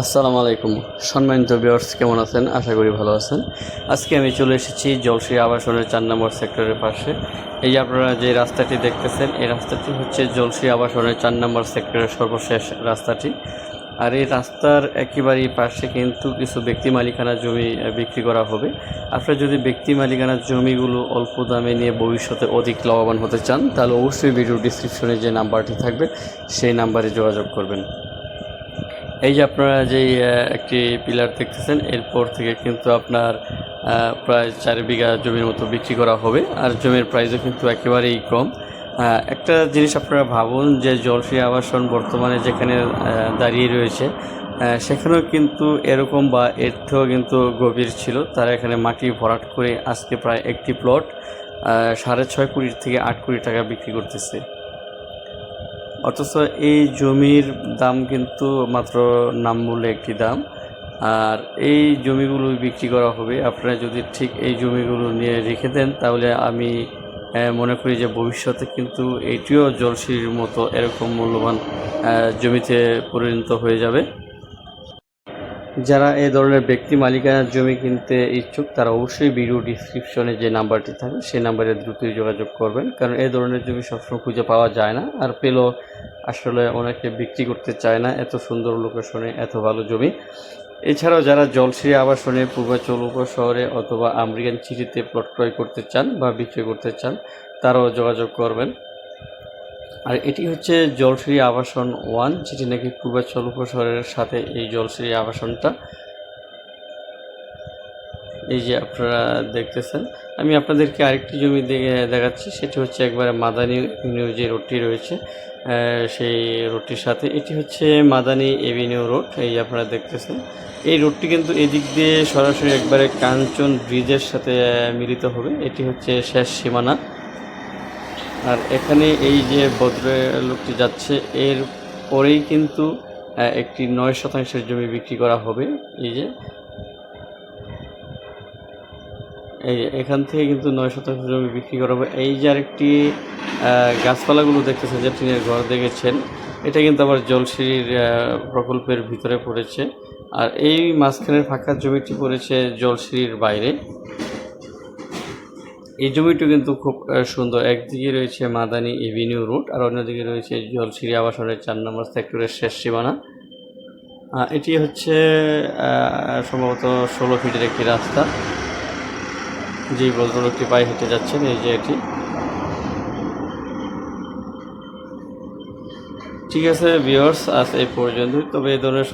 আসসালামু আলাইকুম সম্মানিত ভিউয়ার্স, কেমন আছেন? আশা করি ভালো আছেন। আজকে আমি চলে এসেছি জলশ্রী আবাসনের 4 নম্বর সেক্টরের পাশে। এই যে আপনারা যে রাস্তাটি দেখতেছেন, এই রাস্তাটি হচ্ছে জলশ্রী আবাসনের 4 নম্বর সেক্টরের সর্বশেষ রাস্তাটি। আর এই রাস্তার একেবারেই পাশে কিন্তু কিছু ব্যক্তি মালিকানা জমি বিক্রি করা হবে। আপনারা যদি ব্যক্তি মালিকানার জমিগুলো অল্প দামে নিয়ে ভবিষ্যতে অধিক লাভবান হতে চান, তাহলে অবশ্যই ভিডিও ডিসক্রিপশনে যে নাম্বারটি থাকবে সেই নাম্বারে যোগাযোগ করবেন। এই যে আপনারা যেই একটি পিলার দেখতেছেন, এরপর থেকে কিন্তু আপনার প্রায় 4 বিঘা জমির মতো বিক্রি করা হবে। আর জমির প্রাইসও কিন্তু একেবারেই কম। একটা জিনিস আপনারা ভাবুন যে জলশ্রী আবাসন বর্তমানে যেখানে দাঁড়িয়ে রয়েছে, সেখানেও কিন্তু এরকম বা এর থেকেও কিন্তু গভীর ছিল। তারা এখানে মাটি ভরাট করে আজকে প্রায় একটি প্লট 6.5 কোটি থেকে 8 কোটি টাকা বিক্রি করতেছে। অথচ এই জমির দাম কিন্তু মাত্র নামমূল্যে একটি দাম। আর এই জমিগুলো বিক্রি করা হবে। আপনারা যদি ঠিক এই জমিগুলো নিয়ে রেখে দেন, তাহলে আমি মনে করি যে ভবিষ্যতে কিন্তু এটিও জলশ্রীর মতো এরকম মূল্যবান জমিতে পরিণত হয়ে যাবে। যারা এই ধরনের ব্যক্তি মালিকানার জমি কিনতে ইচ্ছুক, তারা অবশ্যই ভিডিও ডিসক্রিপশনে যে নাম্বারটি থাকে সেই নাম্বারে দ্রুতই যোগাযোগ করবেন, কারণ এই ধরনের জমি সবসময় খুঁজে পাওয়া যায় না। আর পেলেও আসলে অনেকে বিক্রি করতে চায় না এত সুন্দর লোকেশনে এত ভালো জমি। এছাড়াও যারা জলশ্রী আবাসনে পূর্বাচল উপশহরে অথবা আমেরিকান সিটিতে প্লট ক্রয় করতে চান বা বিক্রয় করতে চান, তারাও যোগাযোগ করবেন। আর এটি হচ্ছে জলশ্রী আবাসন 1, যেটি নাকি পূর্বাচল উপশহরের সাথে এই জলশ্রী আবাসনটা। এই যে আপনারা দেখতেছেন, আমি আপনাদেরকে আরেকটি জমি দেখাচ্ছি। সেটি হচ্ছে একবারে মাদানী এভিনিউ যে রোডটি রয়েছে, সেই রোডটির সাথে এটি হচ্ছে মাদানী এভিনিউ রোড। এই যে আপনারা দেখতেছেন, এই রোডটি কিন্তু এদিক দিয়ে সরাসরি একবারে কাঞ্চন ব্রিজের সাথে মিলিত হবে। এটি হচ্ছে শেষ সীমানা। আর এখানে এই যে ভদ্রলোকটি যাচ্ছে, এর পরেই কিন্তু একটি 9 শতাংশের জমি বিক্রি করা হবে। এই যে এখান থেকে কিন্তু 9 শতাংশ জমি বিক্রি করা হবে। এই যে আরেকটি গাছপালাগুলো দেখতেছেন, যে টিনের ঘর দেখেছেন, এটা কিন্তু আবার জলশ্রীর প্রকল্পের ভিতরে পড়েছে। আর এই মাঝখানের ফাঁকা জমিটি পড়েছে জলশ্রীর বাইরে। এই জমিটি কিন্তু খুব সুন্দর। একদিকে রয়েছে মাদানী এভিনিউ রোড, আর অন্যদিকে রয়েছে জলশ্রী আবাসনের 4 নম্বর সেক্টরের শেষ সীমানা। এটি হচ্ছে সম্ভবত 16 ফিটের একটি রাস্তা, যে ভদ্রলোকটি পায়ে হেঁটে যাচ্ছেন। এই যে এটি ঠিক আছে ভিউয়ার্স, আজ এই পর্যন্তই। তবে এই ধরনের